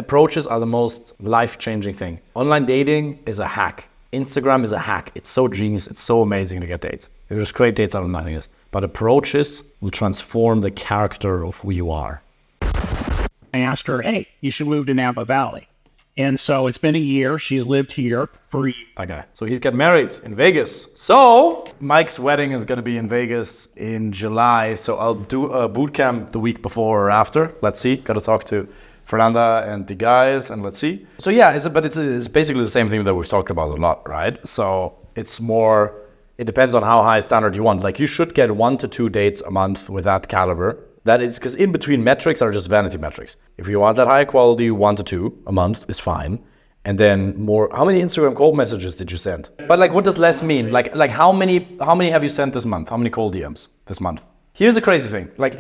Approaches are the most life-changing thing. Online dating is a hack. Instagram is a hack. It's so genius. It's so amazing to get dates. You just create dates out of nothingness. But approaches will transform the character of who you are. I asked her, hey, you should move to Napa Valley. And so it's been a year. She's lived here for a year. Okay. So he's got married in Vegas. So Mike's wedding is going to be in Vegas in July. So I'll do a boot camp the week before or after. Let's see. Got to talk to Fernanda and the guys and let's see. So yeah, it's basically the same thing that we've talked about a lot, right? So it's more, it depends on how high standard you want. Like you should get 1 to 2 dates a month with that caliber. That is because in between metrics are just vanity metrics. If you want that high quality, 1 to 2 a month is fine. And then more, how many Instagram cold messages did you send? But like, what does less mean? Like how many have you sent this month? How many cold DMs this month? Here's the crazy thing. Like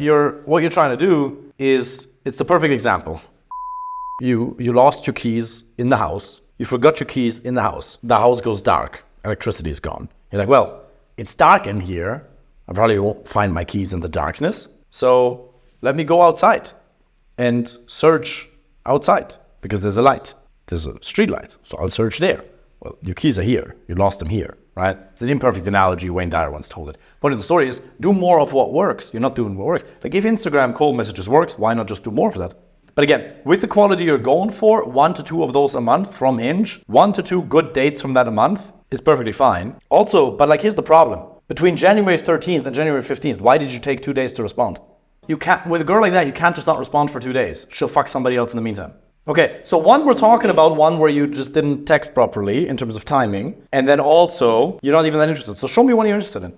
what you're trying to do is, it's the perfect example. You lost your keys in the house. You forgot your keys in the house. The house goes dark. Electricity is gone. You're like, well, it's dark in here. I probably won't find my keys in the darkness. So let me go outside and search outside because there's a light. There's a street light. So I'll search there. Well, your keys are here. You lost them here, right? It's an imperfect analogy. Wayne Dyer once told it. But the story is, do more of what works. You're not doing what works. Like if Instagram cold messages works, why not just do more of that? But again, with the quality you're going for, 1 to 2 of those a month from Hinge, 1 to 2 good dates from that a month is perfectly fine. Also, but like here's the problem. Between January 13th and January 15th, why did you take 2 days to respond? You can't, with a girl like that, you can't just not respond for 2 days. She'll fuck somebody else in the meantime. Okay, so we're talking about one where you just didn't text properly in terms of timing. And then also, you're not even that interested. So show me one you're interested in.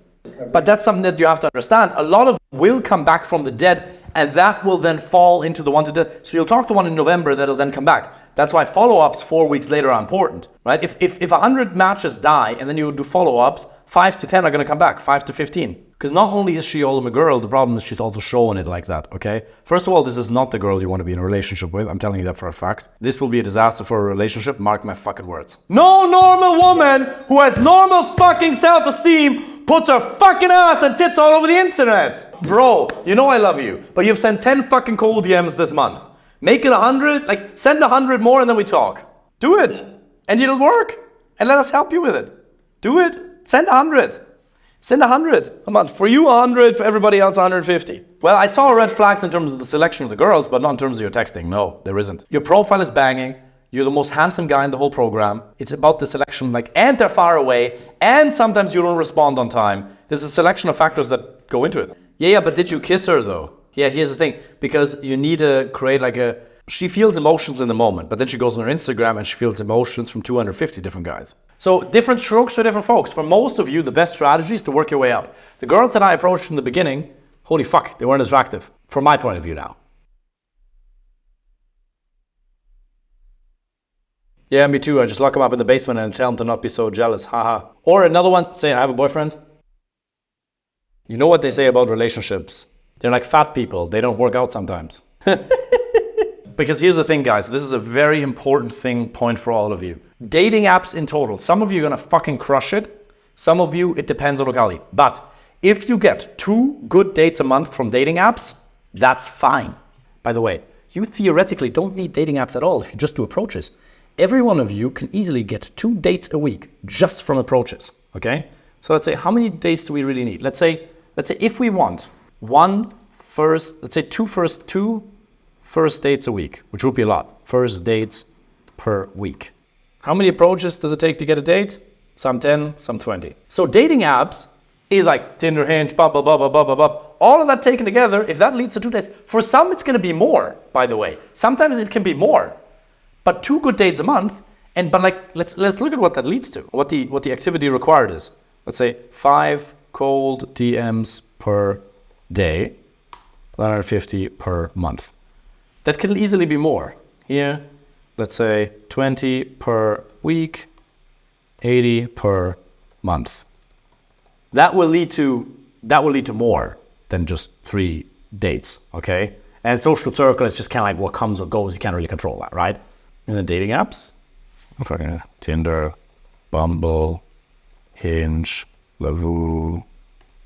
But that's something that you have to understand. A lot of will come back from the dead, and that will then fall into the one to dead. So you'll talk to one in November that'll then come back. That's why follow-ups 4 weeks later are important, right? If 100 matches die and then you do follow-ups, 5 to 10 are going to come back, 5 to 15. Because not only is she all a girl, the problem is she's also showing it like that, okay? First of all, this is not the girl you want to be in a relationship with. I'm telling you that for a fact. This will be a disaster for a relationship. Mark my fucking words. No normal woman who has normal fucking self-esteem puts her fucking ass and tits all over the internet. Bro, you know I love you, but you've sent 10 fucking cold DMs this month. Make it 100, like send 100 more and then we talk. Do it, and it'll work. And let us help you with it. Do it, send 100. Send 100 a month. For you 100, for everybody else 150. Well, I saw red flags in terms of the selection of the girls, but not in terms of your texting. No, there isn't. Your profile is banging. You're the most handsome guy in the whole program. It's about the selection, and they're far away, and sometimes you don't respond on time. There's a selection of factors that go into it. Yeah, but did you kiss her though? Yeah, here's the thing. Because you need to create she feels emotions in the moment, but then she goes on her Instagram and she feels emotions from 250 different guys. So different strokes for different folks. For most of you, the best strategy is to work your way up. The girls that I approached in the beginning, holy fuck, they weren't attractive. From my point of view now. Yeah, me too. I just lock them up in the basement and tell them to not be so jealous. Haha. Or another one, say I have a boyfriend. You know what they say about relationships? They're like fat people. They don't work out sometimes. Because here's the thing, guys. This is a very important point for all of you. Dating apps in total. Some of you are going to fucking crush it. Some of you, it depends on locality. But if you get 2 good dates a month from dating apps, that's fine. By the way, you theoretically don't need dating apps at all if you just do approaches. Every one of you can easily get 2 dates a week just from approaches, okay? So let's say, how many dates do we really need? Let's say if we want 2 first dates a week, which would be a lot. First dates per week. How many approaches does it take to get a date? Some 10, some 20. So dating apps is like Tinder, Hinge, blah, blah, blah, blah, blah, blah, blah. All of that taken together, if that leads to 2 dates, for some it's going to be more, by the way. Sometimes it can be more. But 2 good dates a month, let's look at what that leads to. What the activity required is. Let's say 5 cold DMs per day, 150 per month. That can easily be more. Here, let's say 20 per week, 80 per month. That will lead to more than just 3 dates, okay? And social circle is just kind of like what comes or goes. You can't really control that, right? And the dating apps, fucking Tinder, Bumble, Hinge, Lavoo,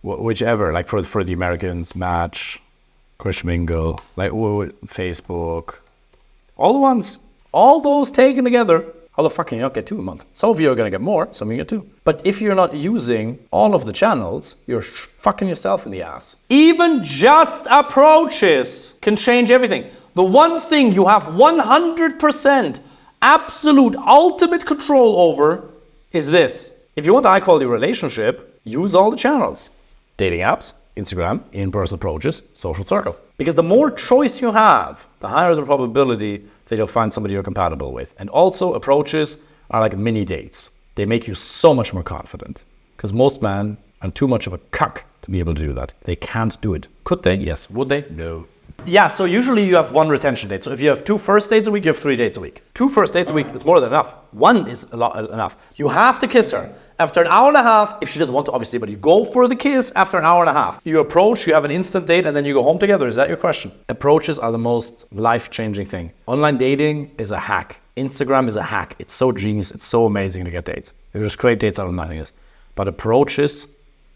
whichever, like for the Americans, Match, Crush Mingle, like Facebook, all the ones, All those taken together, how the fuck can you not get 2 a month? Some of you are going to get more, some of you get 2. But if you're not using all of the channels, you're fucking yourself in the ass. Even just approaches can change everything. The one thing you have 100% absolute ultimate control over is this. If you want a high quality relationship, use all the channels. Dating apps, Instagram, in-person approaches, social circle. Because the more choice you have, the higher the probability that you'll find somebody you're compatible with. And also approaches are like mini dates. They make you so much more confident. Because most men are too much of a cuck to be able to do that. They can't do it. Could they? Yes. Would they? No. Yeah, so usually you have 1 retention date. So if you have 2 first dates a week, you have 3 dates a week. 2 first dates a week is more than enough. 1 is enough. You have to kiss her. After an hour and a half, if she doesn't want to, obviously, but you go for the kiss after an hour and a half. You approach, you have an instant date, and then you go home together. Is that your question? Approaches are the most life-changing thing. Online dating is a hack. Instagram is a hack. It's so genius. It's so amazing to get dates. You just create dates out of nothingness. But approaches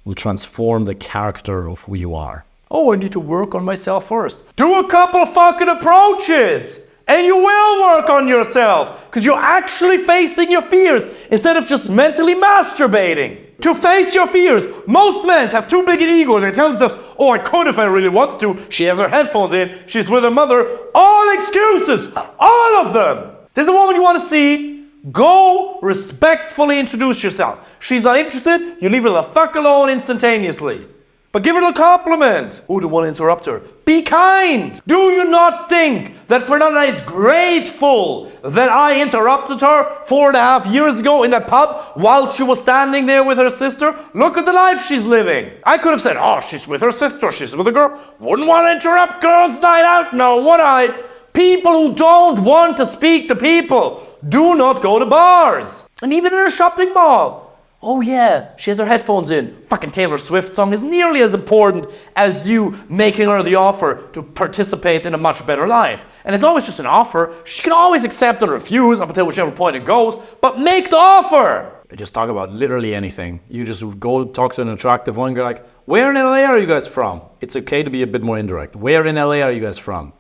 will transform the character of who you are. Oh, I need to work on myself first. Do a couple fucking approaches and you will work on yourself because you're actually facing your fears instead of just mentally masturbating. To face your fears. Most men have too big an ego. They tell themselves, oh, I could if I really wanted to. She has her headphones in. She's with her mother. All excuses. All of them. This is the woman you want to see. Go respectfully introduce yourself. She's not interested. You leave her the fuck alone instantaneously. But give her a compliment. Oh, don't want to interrupt her. Be kind. Do you not think that Fernanda is grateful that I interrupted her 4.5 years ago in that pub while she was standing there with her sister? Look at the life she's living. I could have said, oh, she's with her sister, she's with a girl. Wouldn't want to interrupt girls' night out. No, would I? People who don't want to speak to people do not go to bars. And even in a shopping mall. Oh yeah, she has her headphones in. Fucking Taylor Swift song is nearly as important as you making her the offer to participate in a much better life. And it's always just an offer. She can always accept or refuse up until whichever point it goes, but make the offer. I just talk about literally anything. You just go talk to an attractive one, you're like, where in LA are you guys from? It's okay to be a bit more indirect. Where in LA are you guys from?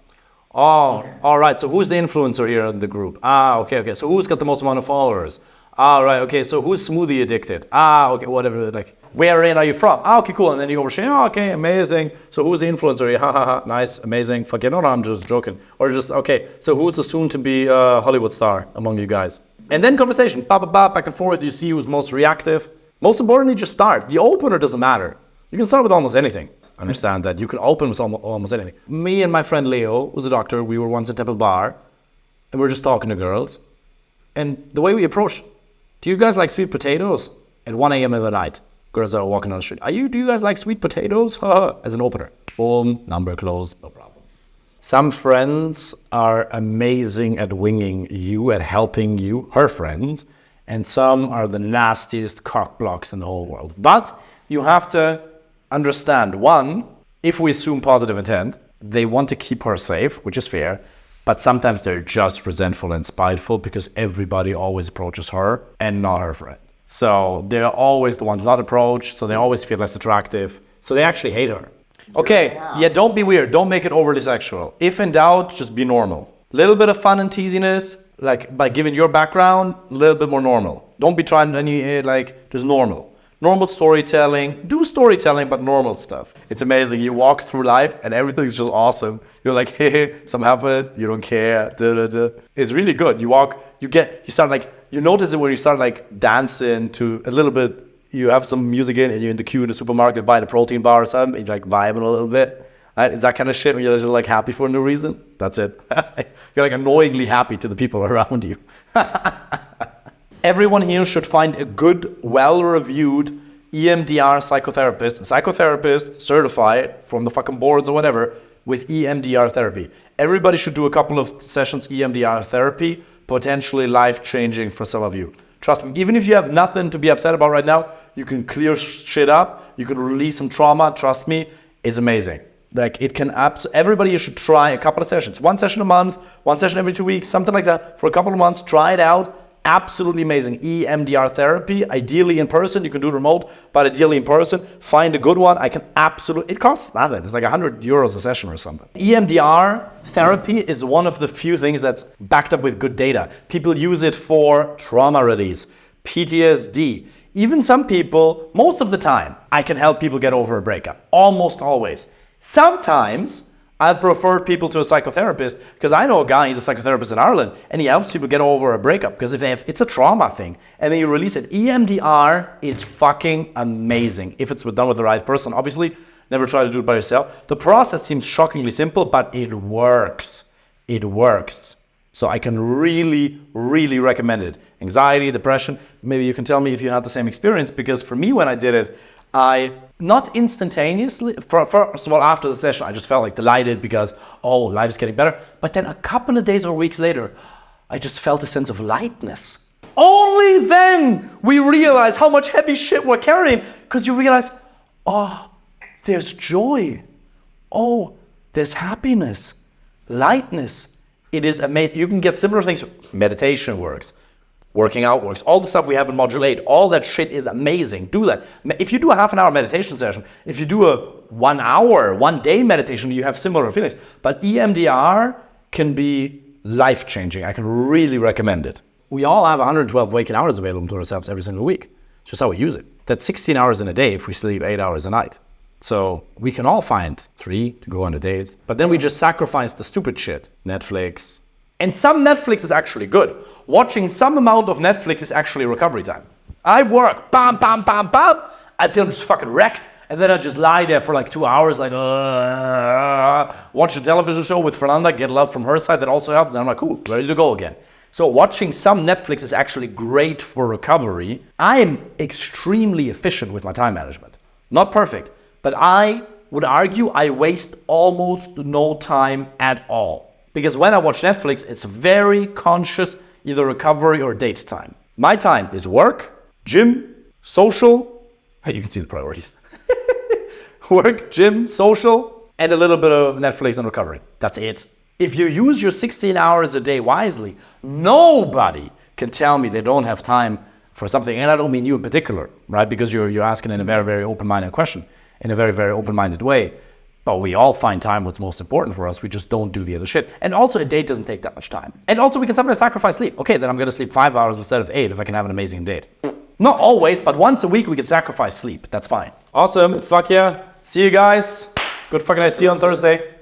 Oh, okay. All right, so who's the influencer here in the group? Okay. So who's got the most amount of followers? Right, okay, so who's smoothie addicted? Okay, whatever, like, where in are you from? Okay, cool, and then you go over share, okay, amazing. So who's the influencer? Ha, nice, amazing. Fuck it, no, I'm just joking. Or just, okay, so who's the soon-to-be Hollywood star among you guys? And then conversation, back and forth, you see who's most reactive. Most importantly, just start. The opener doesn't matter. You can start with almost anything. Understand that you can open with almost anything. Me and my friend Leo, who's a doctor, we were once at Temple Bar, and we were just talking to girls. And the way we approach, do you guys like sweet potatoes? At 1 a.m. in the night, girls are walking on the street. Do you guys like sweet potatoes? As an opener. Boom, number closed, no problem. Some friends are amazing at winging you, at helping you, her friends, and some are the nastiest cock blocks in the whole world. But you have to understand, one, if we assume positive intent, they want to keep her safe, which is fair. But sometimes they're just resentful and spiteful because everybody always approaches her and not her friend. So they're always the ones not approached, so they always feel less attractive. So they actually hate her. Okay, yeah, don't be weird. Don't make it overly sexual. If in doubt, just be normal. Little bit of fun and teasiness, like by giving your background, a little bit more normal. Don't be trying any, just normal. Normal storytelling. Do storytelling, but normal stuff. It's amazing. You walk through life and everything's just awesome. You're like, hey, something happened. You don't care. It's really good. You notice it when you start dancing to a little bit. You have some music in and you're in the queue in the supermarket buying a protein bar or something. You're vibing a little bit. Right? It's that kind of shit when you're just happy for no reason. That's it. You're annoyingly happy to the people around you. Everyone here should find a good, well-reviewed EMDR psychotherapist certified from the fucking boards or whatever with EMDR therapy. Everybody should do a couple of sessions EMDR therapy, potentially life-changing for some of you. Trust me, even if you have nothing to be upset about right now, you can clear shit up, you can release some trauma, trust me, it's amazing. Everybody should try a couple of sessions. 1 session a month, 1 session every 2 weeks, something like that, for a couple of months, try it out. absolutely amazing. EMDR therapy, ideally in person. You can do it remote, but ideally in person. Find a good one. It costs nothing. It's like €100 a session or something. EMDR therapy is one of the few things that's backed up with good data. People use it for trauma release, PTSD. Even some people, most of the time, I can help people get over a breakup. Almost always. Sometimes I've referred people to a psychotherapist because I know a guy, he's a psychotherapist in Ireland, and he helps people get over a breakup because it's a trauma thing. And then you release it. EMDR is fucking amazing if it's done with the right person. Obviously, never try to do it by yourself. The process seems shockingly simple, but it works. It works. So I can really, really recommend it. Anxiety, depression, maybe you can tell me if you had the same experience, because for me when I did it, not instantaneously, first of all, after the session, I just felt like delighted because, life is getting better. But then a couple of days or weeks later, I just felt a sense of lightness. Only then we realize how much heavy shit we're carrying, because you realize, there's joy. There's happiness, lightness. It is amazing. You can get similar things. Meditation works. Working out works. All the stuff we have in Module 8, all that shit is amazing. Do that. If you do a half an hour meditation session, if you do a 1 hour, 1 day meditation, you have similar feelings. But EMDR can be life-changing. I can really recommend it. We all have 112 waking hours available to ourselves every single week. It's just how we use it. That's 16 hours in a day if we sleep 8 hours a night. So we can all find 3 to go on a date. But then we just sacrifice the stupid shit. Netflix. And some Netflix is actually good. Watching some amount of Netflix is actually recovery time. I work, bam, bam, bam, bam, until I'm just fucking wrecked. And then I just lie there for like 2 hours, like, watch a television show with Fernanda, get love from her side, that also helps. Then I'm like, cool, ready to go again. So watching some Netflix is actually great for recovery. I am extremely efficient with my time management. Not perfect, but I would argue I waste almost no time at all. Because when I watch Netflix, it's very conscious, either recovery or date time. My time is work, gym, social. You can see the priorities. Work, gym, social, and a little bit of Netflix and recovery. That's it. If you use your 16 hours a day wisely, nobody can tell me they don't have time for something. And I don't mean you in particular, right? Because you're asking in a very, very open-minded question, in a very, very open-minded way. But we all find time what's most important for us. We just don't do the other shit. And also a date doesn't take that much time. And also we can sometimes sacrifice sleep. Okay, then I'm going to sleep 5 hours instead of 8 if I can have an amazing date. Not always, but once a week we can sacrifice sleep. That's fine. Awesome. Fuck yeah. See you guys. Good fucking night. See you on Thursday.